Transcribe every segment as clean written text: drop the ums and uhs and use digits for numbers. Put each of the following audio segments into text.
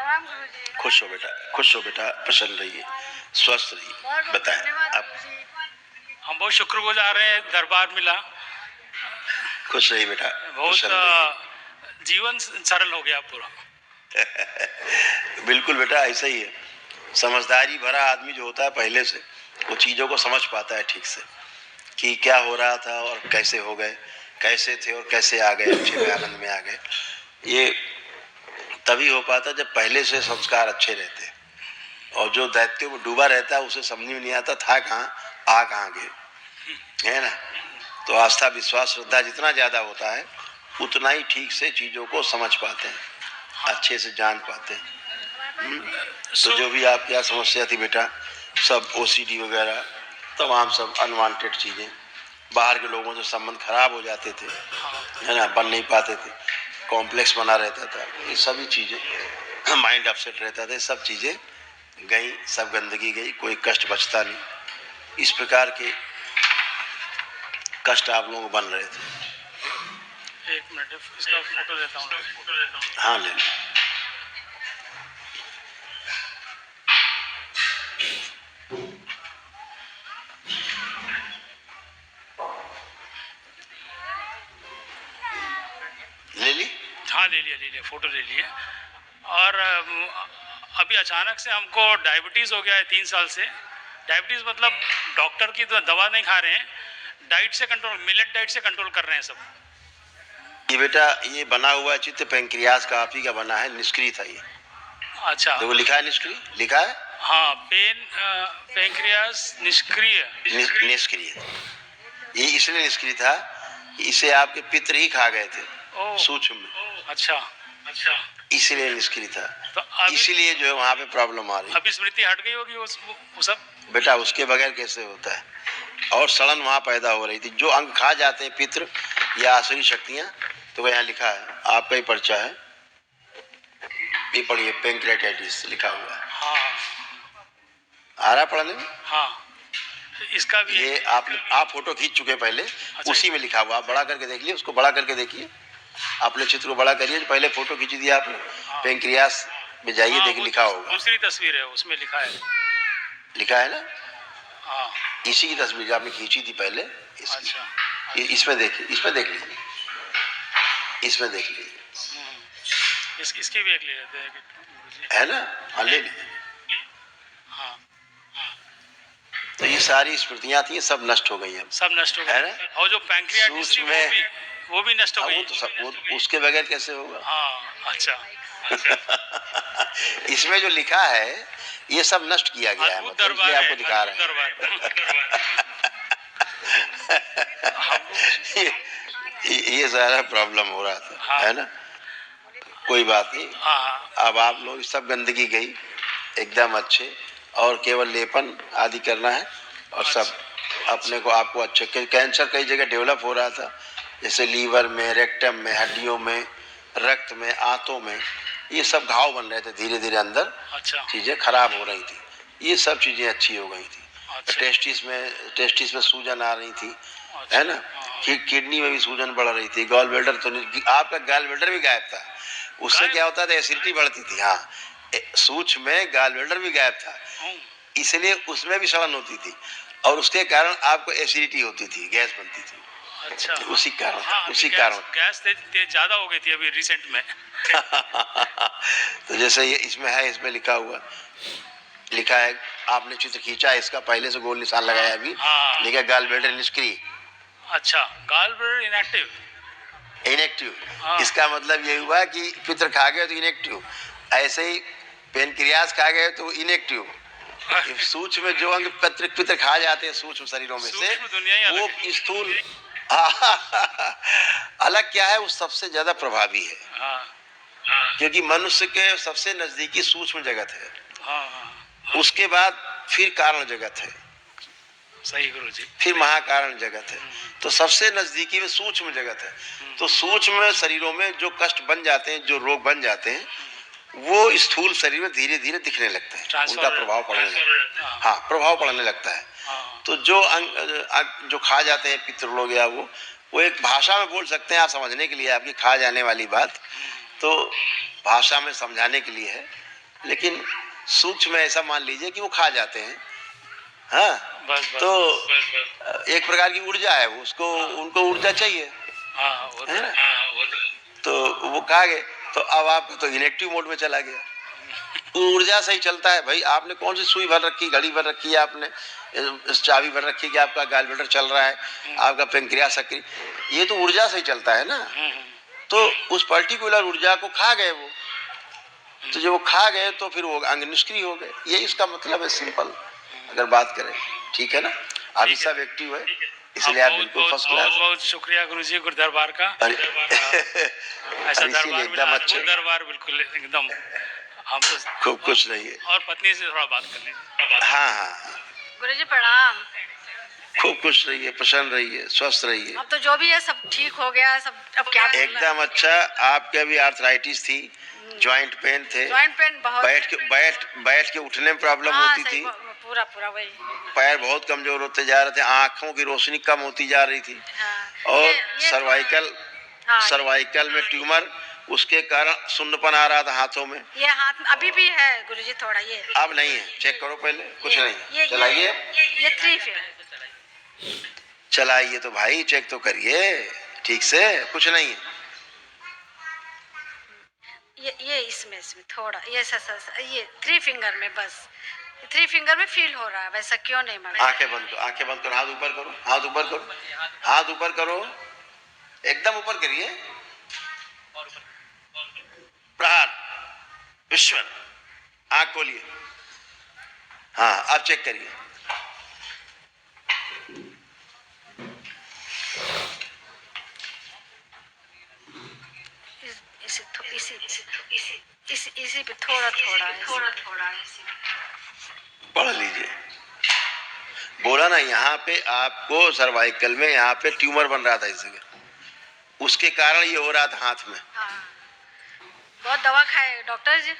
राम गुरुजी। खुश हो बेटा, खुश हो बेटा, प्रसन्न रहिए, स्वस्थ रहिए। बताएं आप। हम बहुत शुक्रगुजार हैं, दरबार मिला, खुश रहिए बेटा, बहुत जीवन सरल हो गया पूरा। बिल्कुल बेटा, ऐसा ही है। समझदारी भरा आदमी जो होता है पहले से वो चीज़ों को समझ पाता है ठीक से कि क्या हो रहा था और कैसे हो गए, कैसे थे और कैसे आ गए, अच्छे में आनंद में आ गए। ये तभी हो पाता जब पहले से संस्कार अच्छे रहते, और जो दैत्यों में डूबा रहता है उसे समझ में नहीं आता था कहाँ आ कहाँ गए, है ना। तो आस्था, विश्वास, श्रद्धा जितना ज़्यादा होता है उतना ही ठीक से चीज़ों को समझ पाते हैं, अच्छे से जान पाते हैं। तो जो भी आप क्या समस्या थी बेटा, सब ओसीडी वगैरह तमाम सब अनवांटेड चीज़ें, बाहर के लोगों से संबंध खराब हो जाते थे, है ना, बन नहीं पाते थे, कॉम्प्लेक्स बना रहता था, ये सभी चीज़ें, माइंड अपसेट रहता था, सब चीज़ें गई, सब गंदगी गई, कोई कष्ट बचता नहीं। इस प्रकार के कष्ट आप लोग बन रहे थे। एक मिनट इसका फोटो लेता हूँ। हाँ ले ली। हाँ ले लिया, फोटो ले लिए। और अभी अचानक से हमको डायबिटीज़ हो गया है 3 साल से। डायबिटीज़ मतलब डॉक्टर की तो दवा नहीं खा रहे हैं, डाइट से कंट्रोल, मिलेट डाइट से कंट्रोल कर रहे हैं सब। ये बेटा ये बना हुआ चित्त पेंक्रियास का आप ही का बना है, निष्क्रिय था ये। अच्छा, देखो लिखा है निष्क्रिय, लिखा है। हाँ, पेंक्रियास निष्क्रिय। निष्क्रिय ये इसलिए निष्क्रिय था, इसे आपके पितर ही खा गए थे सूक्ष्म में। अच्छा, इसलिए निष्क्रिय था, तो इसीलिए जो है वहाँ पे प्रॉब्लम आ रही है। अभी स्मृति हट गई होगी वो सब। बेटा उसके बगैर कैसे होता है, और सड़न वहाँ पैदा हो रही थी। जो अंग खा जाते हैं पितृ या आसुरी शक्तियाँ, तो यहाँ लिखा है, आपका ही पर्चा है, ये पढ़िए, पेंक्रेटाइटिस लिखा हुआ है। हाँ, आ रहा पढ़ने में। हाँ, इसका भी ये आप फोटो खींच चुके पहले। अच्छा, उसी में लिखा हुआ, आप बड़ा करके देख लिए, उसको बड़ा करके देखिए, अपने चित्र को बड़ा करिए, पहले फोटो खींच दिया आपने। हाँ। पेंक्रियास में जाइए, देखिए लिखा होगा, दूसरी तस्वीर है उसमें लिखा है, लिखा है ना। हाँ, इसी की तस्वीर आपने खींची थी पहले। अच्छा, इसमें देखिए, इसमें देख लीजिए, इसमें देख लीजिए, इसकी भी एक ले लेते हैं, है ना। हाँ ले लीजिए। हाँ, तो ये सारी स्मृतियां थी, सब नष्ट हो गई हैं, सब नष्ट हो गई, है ना। और जो पैंक्रियाटिस थी वो भी नष्ट हो गई। वो उसके बगैर कैसे होगा। हाँ, अच्छा। इसमें जो लिखा है ये सब नष्ट किया गया है, मतलब इसलिए आपको दिखा रहे हैं। ये सारा प्रॉब्लम हो रहा था, हाँ। है ना, कोई बात नहीं। हाँ। अब आप लोग सब गंदगी गई एकदम अच्छे, और केवल लेपन आदि करना है, और सब अपने को आपको अच्छे। कैंसर कई जगह डेवलप हो रहा था, जैसे लीवर में, रेक्टम में, हड्डियों में, रक्त में, आंतों में, ये सब घाव बन रहे थे धीरे धीरे अंदर। अच्छा। चीजें खराब हो रही थी, ये सब चीजें अच्छी हो गई थी। अच्छा। टेस्टिस में सूजन आ रही थी, अच्छा। है ना, किडनी में भी सूजन बढ़ रही थी, गॉल ब्लैडर तो नहीं, आपका गॉल ब्लैडर भी गायब था। उससे क्या होता था, एसिडिटी बढ़ती थी। हाँ, सूक्ष्म में गॉल ब्लैडर भी गायब था, इसलिए उसमें भी सड़न होती थी, और उसके कारण आपको एसिडिटी होती थी, गैस बनती थी। अच्छा, उसी कारण। हाँ, उसी कारण गैस ज्यादा हो गई थी अभी रिसेंट में। तो जैसे ये इसमें है, इसमें लिखा हुआ, लिखा है, आपने चित्र खींचा, इसका पहले से गोल निशान लगाया अभी। हाँ। लिखा गॉल ब्लैडर निष्क्रिय। अच्छा, गॉल ब्लैडर इनएक्टिव। हाँ। इसका मतलब ये हुआ कि पित्र खा गए तो इनएक्टिव, ऐसे ही पेनक्रियास खा गए तो इनएक्टिव। सूक्ष्म में जो अंग पित्र खा जाते हैं सूक्ष्म शरीरों में से, वो स्थूल अलग क्या है, वो सबसे ज्यादा प्रभावी है। हाँ। क्योंकि मनुष्य के सबसे नजदीकी सूक्ष्म जगत है। हाँ। उसके बाद फिर कारण जगत है, सही गुरु जी, फिर महाकारण जगत है, तो सबसे नजदीकी में सूक्ष्म जगत है। तो सूक्ष्म शरीरों में जो कष्ट बन जाते हैं, जो रोग बन जाते हैं, वो स्थूल शरीर में धीरे धीरे दिखने लगते हैं, उनका प्रभाव पड़ने लगता है। हाँ, प्रभाव पड़ने लगता है। तो जो अंग जो खा जाते हैं पितृ लोग, या वो एक भाषा में बोल सकते हैं आप समझने के लिए, आपकी खा जाने वाली बात तो भाषा में समझाने के लिए है लेकिन सूक्ष्म में ऐसा मान लीजिए कि वो खा जाते हैं। हाँ, बस बस तो एक प्रकार की ऊर्जा है वो, उसको उनको ऊर्जा चाहिए, हाँ वो तो है ना? है। तो वो खा गए, तो अब आपका तो इनेक्टिव मोड में चला गया। ऊर्जा से ही चलता है भाई। आपने कौन सी सुई भर रखी, घड़ी भर रखी है, आपने इस चाबी भर रखी है कि आपका गॉलब्लैडर चल रहा है, आपका पेंक्रियास सक्रिय, ये तो ऊर्जा से ही चलता है ना। तो उस पर्टिकुलर ऊर्जा को खा गए वो, तो जब वो खा गए तो फिर वो अंग निष्क्रिय हो गए। ये इसका मतलब है, सिंपल अगर बात करें। ठीक है ना? अभी सब एक्टिव है, इसलिए आप बिल्कुल फर्स्ट क्लास। बहुत बहुत शुक्रिया गुरुजी, गुरु दरबार का। ऐसा इसीलिए दरबार मिला, एकदम अद्भुत अच्छे, दरबार, बिल्कुल एकदम। हम तो खूब खुश रहिए। और पत्नी से थोड़ा बात कर लीजिए। हाँ हाँ, गुरुजी प्रणाम। खूब खुश रहिए, प्रसन्न रहिए, स्वस्थ रहिए। अब तो जो भी है सब ठीक हो गया सब। अब क्या एकदम अच्छा। आपके भी आर्थराइटिस थी, जॉइंट पेन थे, जॉइंट पेन बहुत, बैठ के उठने में प्रॉब्लम हाँ, होती थी, पूरा पूरा वही, पैर बहुत कमजोर होते जा रहे थे, आंखों की रोशनी कम होती जा रही थी, हाँ, और ये सर्वाइकल में ट्यूमर, उसके कारण सुन्नपन आ रहा था हाथों में। ये हाथ में अभी भी है गुरुजी थोड़ा, ये अब नहीं है, चेक करो पहले, कुछ नहीं। ये चलाइए, ये 3 फीट, चलाइए तो भाई, चेक तो करिए ठीक से, कुछ नहीं है। ये इसमें थोड़ा ये ये 3 फिंगर में, बस 3 फिंगर में फील हो रहा है, वैसा क्यों नहीं मालूम। आंखें बंद करो, आंखें बंद करो, हाथ ऊपर करो, हाथ ऊपर करो, हाथ ऊपर करो, एकदम ऊपर करिए। प्रहार विश्वर, आंख खोलिए। हाँ, अब चेक करिए। इसी पे थोड़ा थोड़ा पढ़ लीजिए। बोला ना, यहाँ पे आपको सर्वाइकल में यहाँ पे ट्यूमर बन रहा था इस जगह, उसके कारण ये हो रहा था हाथ में। हाँ, बहुत दवा खाए डॉक्टर जी,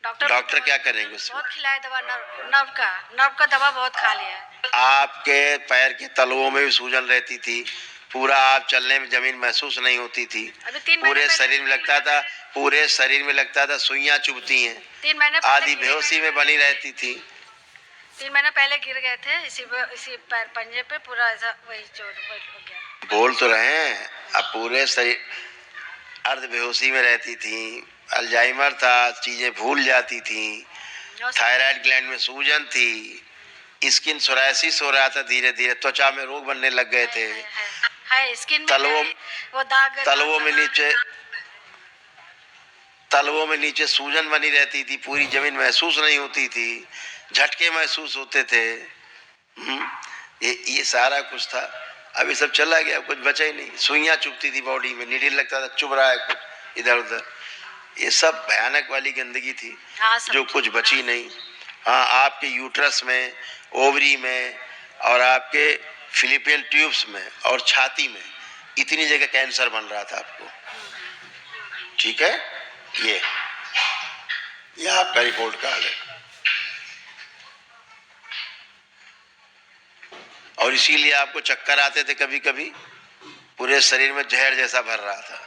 डॉक्टर क्या करेंगे उसमें? बहुत खिलाए दवा, नर्व का दवा बहुत खा लिया है। आपके पैर के तलवों में भी सूजन रहती थी, पूरा आप चलने में जमीन महसूस नहीं होती थी, पूरे शरीर में लगता था सुइयां चुभती हैं, 3 महीने आधी बेहोशी में बनी रहती थी। 3 महीने पहले गिर गए थे, इसी पैर पंजे पे पूरा ऐसा वही चोट हो गया। बोल तो रहे हैं, अब पूरे शरीर अर्ध बेहोशी में रहती थी, अल्जाइमर था, चीजें भूल जाती थी, थायराइड ग्लैंड में सूजन थी, स्किन सोरायसिस हो रहा था, धीरे धीरे त्वचा में रोग बनने लग गए थे, स्किन तलवों वो दाग, तलवों में नीचे सूजन बनी रहती थी, पूरी जमीन महसूस नहीं होती थी, झटके महसूस होते थे। ये सारा कुछ था। अभी सब चला गया, कुछ बचा ही नहीं। सुइयां चुभती थी बॉडी में, नीडल लगता था चुभ रहा है कुछ इधर उधर। ये सब भयानक वाली गंदगी थी, जो कुछ बची नहीं। हाँ, आपके यूट्रस में, ओवरी में, और आपके फिलिपियन ट्यूब्स में और छाती में इतनी जगह कैंसर बन रहा था आपको। ठीक है, ये आपका रिपोर्ट कार्ड है। और इसीलिए आपको चक्कर आते थे कभी कभी, पूरे शरीर में जहर जैसा भर रहा था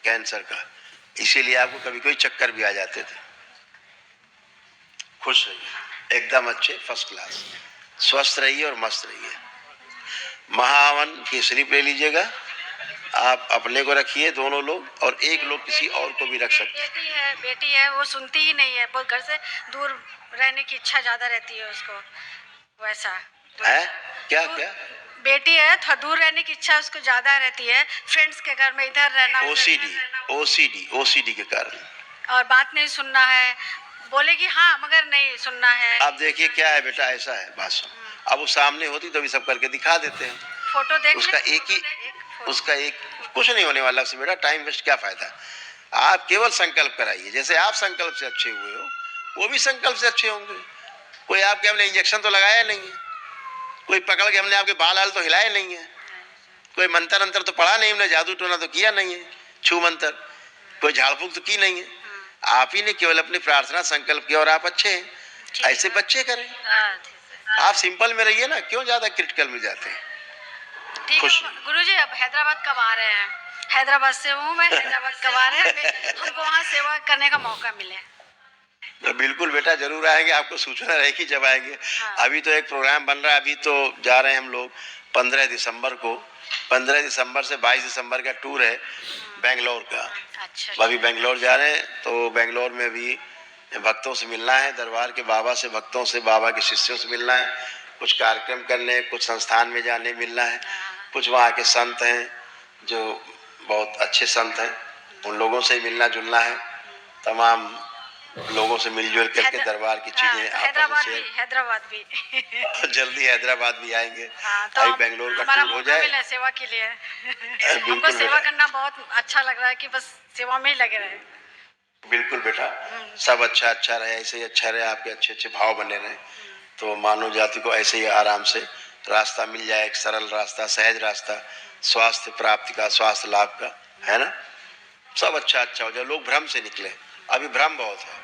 कैंसर का, इसीलिए आपको कभी कोई चक्कर भी आ जाते थे। खुश रहिए, एकदम अच्छे, फर्स्ट क्लास, स्वस्थ रहिए और मस्त रहिए। महावन की स्लिप ले लीजिएगा, आप अपने को रखिए दोनों लोग, और एक लोग किसी और को भी रख सकते हैं। बेटी है वो सुनती ही नहीं है, बहुत घर से दूर रहने की इच्छा ज्यादा रहती है उसको, वैसा है क्या बेटी है, थोड़ा दूर रहने की इच्छा उसको ज्यादा रहती है, फ्रेंड्स के घर में इधर रहना, ओसीडी के कारण, और बात नहीं सुनना है, बोलेगी हाँ मगर नहीं सुनना है। अब देखिए क्या है बेटा, ऐसा है बात सुन, अब वो सामने होती तो भी सब करके दिखा देते हैं। फोटो देख, उसका एक कुछ नहीं होने वाला उससे बेटा, टाइम वेस्ट क्या फायदा। आप केवल संकल्प कराइए, जैसे आप संकल्प से अच्छे हुए हो वो भी संकल्प से अच्छे होंगे। कोई आपके हमने इंजेक्शन तो लगाया नहीं है, कोई पकड़ के हमने आपके बाल तो हिलाए नहीं है, कोई मंत्र अंतर तो पढ़ा नहीं हमने, जादू टोना तो किया नहीं है, छू मंत्र, कोई झाड़ फूक तो की नहीं है। आप ही ने केवल अपनी प्रार्थना संकल्प किया और आप अच्छे हैं। ऐसे बच्चे करें, आप सिंपल में रहिए ना, क्यों ज्यादा क्रिटिकल में जाते हैं। ठीक है गुरुजी, अब हैदराबाद कब आ रहे हैं? हैदराबाद से हूँ मैं, हैदराबाद कवार है, हमको वहाँ सेवा करने का मौका मिले। तो बिल्कुल बेटा जरूर आएंगे, आपको सूचना रहेगी जब आएंगे। हाँ। अभी तो एक प्रोग्राम बन रहा है, अभी तो जा रहे हैं हम लोग 15 दिसंबर को, 15 दिसंबर से 22 दिसंबर का टूर है बेंगलोर का। अच्छा अभी बेंगलोर जा रहे हैं, तो बेंगलोर में भी भक्तों से मिलना है, दरबार के बाबा से, भक्तों से, बाबा के शिष्यों से मिलना है, कुछ कार्यक्रम करने, कुछ संस्थान में जाने मिलना है, कुछ वहाँ के संत हैं जो बहुत अच्छे संत हैं, उन लोगों से ही मिलना जुलना है, तमाम लोगों से मिलजुल करके दरबार की चीजें आपस में हैदराबाद भी, शेयर। हैदराबाद भी जल्दी हैदराबाद भी आएंगे। हाँ, तो अभी बेंगलोर का हमारा टूर हो मौका जाए। मिला सेवा के लिए। हमको बिल्कुल सेवा बेटा, करना बहुत अच्छा लग रहा है कि बस सेवा में ही लगे रहे। बिल्कुल बेटा, सब अच्छा अच्छा रहे, ऐसे ही अच्छा रहे, आपके अच्छे अच्छे भाव बने रहे, तो मानव जाति को ऐसे ही आराम से रास्ता मिल जाए, एक सरल रास्ता, सहज रास्ता, स्वास्थ्य प्राप्ति का, स्वास्थ्य लाभ का, है ना। सब अच्छा अच्छा हो जाए, लोग भ्रम से निकले, अभी भ्रम बहुत है,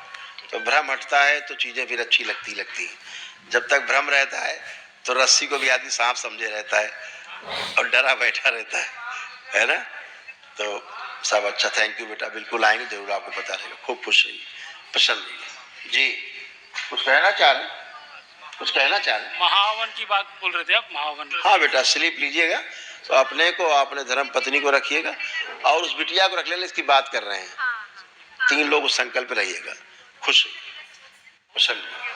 तो भ्रम हटता है तो चीजें फिर अच्छी लगती हैं। जब तक भ्रम रहता है तो रस्सी को भी आदमी सांप समझे रहता है और डरा बैठा रहता है ना। तो सब अच्छा, थैंक यू बेटा, बिल्कुल आएंगे, जरूर आपको पता रहेगा। खूब खुश रहिए, प्रसन्न रहिए जी। कुछ कहना चाह रहे, कुछ कहना चाह रहे? महावन की बात बोल रहे थे आप, महावन। हाँ बेटा, स्लीप लीजिएगा तो अपने को, अपने धर्म पत्नी को रखिएगा और उस बिटिया को रख लेना, इसकी बात कर रहे हैं। 3 लोग उस संकल्प रहिएगा, खुश रहिए, प्रसन्न रहिए।